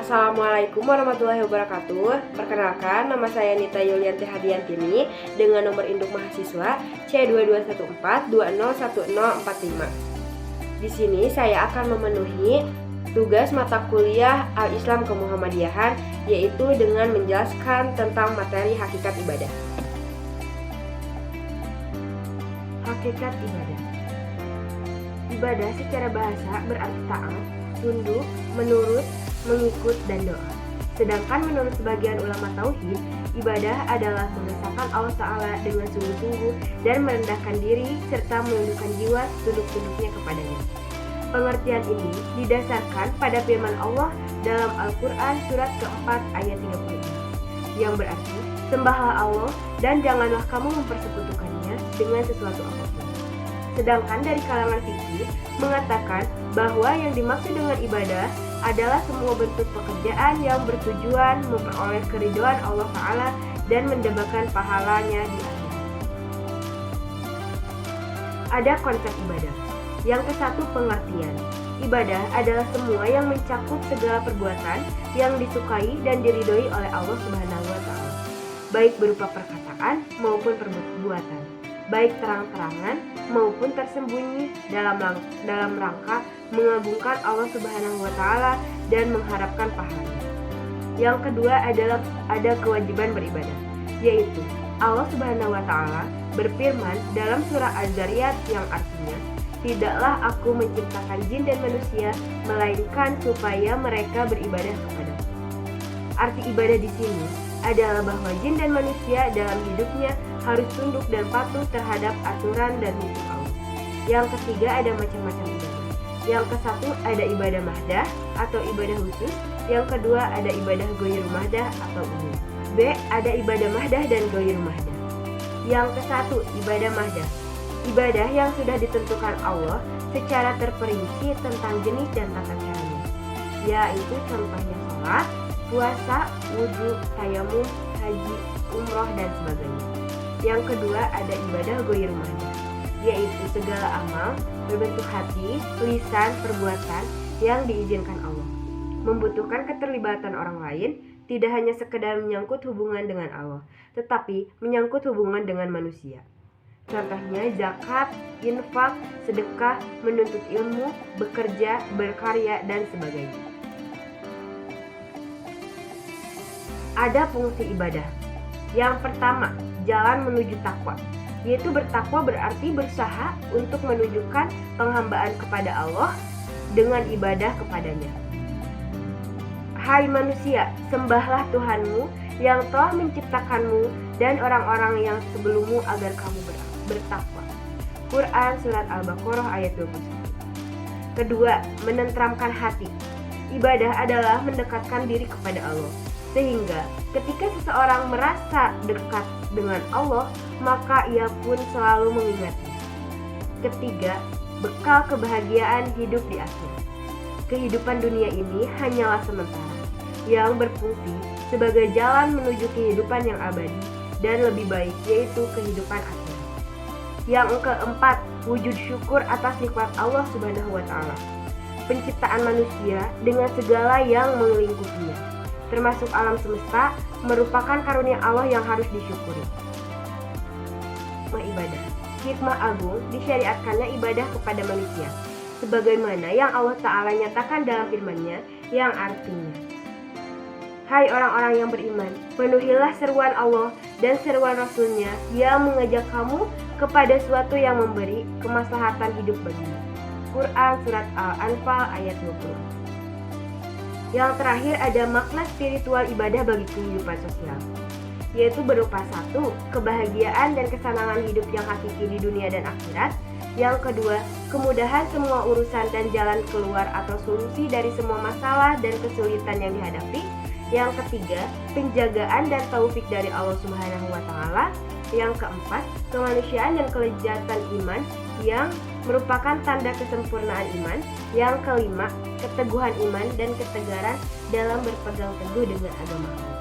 Assalamualaikum warahmatullahi wabarakatuh. Perkenalkan, nama saya Nita Yulianti Hadiantini dengan nomor induk mahasiswa C2214201045. Di sini saya akan memenuhi tugas mata kuliah Al-Islam Kemuhammadiyahan, yaitu dengan menjelaskan tentang materi hakikat ibadah. Hakikat ibadah. Ibadah secara bahasa berarti taat, tunduk, menurut, mengikut, dan doa. Sedangkan menurut sebagian ulama tauhid, ibadah adalah mengesahkan Allah Ta'ala dengan sungguh-sungguh dan merendahkan diri serta menundukkan jiwa tunduk-tunduknya kepadanya. Pengertian ini didasarkan pada firman Allah dalam Al-Quran surat keempat ayat 36, yang berarti, sembahlah Allah dan janganlah kamu mempersekutukannya dengan sesuatu apapun. Sedangkan dari kalangan fikih mengatakan bahwa yang dimaksud dengan ibadah adalah semua bentuk pekerjaan yang bertujuan memperoleh keridhaan Allah Ta'ala dan mendapatkan pahalanya di akhirat. Ada konsep ibadah. Yang ke-1, pengertian. Ibadah adalah semua yang mencakup segala perbuatan yang disukai dan diridhoi oleh Allah Subhanahu wa Ta'ala, baik berupa perkataan maupun perbuatan, baik terang-terangan maupun tersembunyi dalam rangka mengagungkan Allah Subhanahu wa Ta'ala dan mengharapkan pahalanya. Yang kedua adalah ada kewajiban beribadah, yaitu Allah Subhanahu wa Ta'ala berfirman dalam surah Az-Zariyat yang artinya, tidaklah aku menciptakan jin dan manusia melainkan supaya mereka beribadah kepadaku. Arti ibadah di sini adalah bahwa jin dan manusia dalam hidupnya harus tunduk dan patuh terhadap aturan dan hukum Allah. Yang ketiga ada macam-macam ibadah. Yang ke-1 ada ibadah mahdah atau ibadah khusus. Yang kedua ada ibadah ghoirul mahdah atau umum. B. Ada ibadah mahdah dan ghoirul mahdah. Yang ke-1 ibadah mahdah. Ibadah yang sudah ditentukan Allah secara terperinci tentang jenis dan tata caranya, yaitu contohnya sholat, puasa, wudhu, tayamum, haji, umroh, dan sebagainya. Yang kedua ada ibadah ghoirul mahdah, yaitu segala amal berbentuk hati, lisan, perbuatan yang diizinkan Allah, membutuhkan keterlibatan orang lain, tidak hanya sekedar menyangkut hubungan dengan Allah, tetapi menyangkut hubungan dengan manusia. Contohnya zakat, infak, sedekah, menuntut ilmu, bekerja, berkarya, dan sebagainya. Ada fungsi ibadah. Yang pertama, jalan menuju takwa, yaitu bertakwa berarti berusaha untuk menunjukkan penghambaan kepada Allah dengan ibadah kepadanya. Hai manusia, sembahlah Tuhanmu yang telah menciptakanmu dan orang-orang yang sebelummu agar kamu bertakwa. Quran surat Al-Baqarah ayat 21. Kedua, menenteramkan hati. Ibadah adalah mendekatkan diri kepada Allah, sehingga ketika seseorang merasa dekat dengan Allah, maka ia pun selalu mengingatnya. Ketiga, bekal kebahagiaan hidup di akhirat. Kehidupan dunia ini hanyalah sementara, yang berfungsi sebagai jalan menuju kehidupan yang abadi dan lebih baik, yaitu kehidupan akhirat. Yang keempat, wujud syukur atas nikmat Allah Subhanahu wa Ta'ala. Penciptaan manusia dengan segala yang melingkupinya, termasuk alam semesta, merupakan karunia Allah yang harus disyukuri. Ibadah. Hikmah agung disyariatkannya ibadah kepada manusia, sebagaimana yang Allah Ta'ala nyatakan dalam firman-Nya yang artinya, hai orang-orang yang beriman, penuhilah seruan Allah dan seruan Rasul-Nya yang mengajak kamu kepada suatu yang memberi kemaslahatan hidup bagimu. Quran surat Al-Anfal ayat 20. Yang terakhir ada makna spiritual ibadah bagi kehidupan sosial, yaitu berupa 1. Kebahagiaan dan kesenangan hidup yang hakiki di dunia dan akhirat. Yang kedua, kemudahan semua urusan dan jalan keluar atau solusi dari semua masalah dan kesulitan yang dihadapi. Yang ketiga, penjagaan dan taufik dari Allah Subhanahu wa Ta'ala. Yang keempat, kemanusiaan dan kelezatan iman yang merupakan tanda kesempurnaan iman. Yang kelima, keteguhan iman dan ketegaran dalam berpegang teguh dengan agama Allah.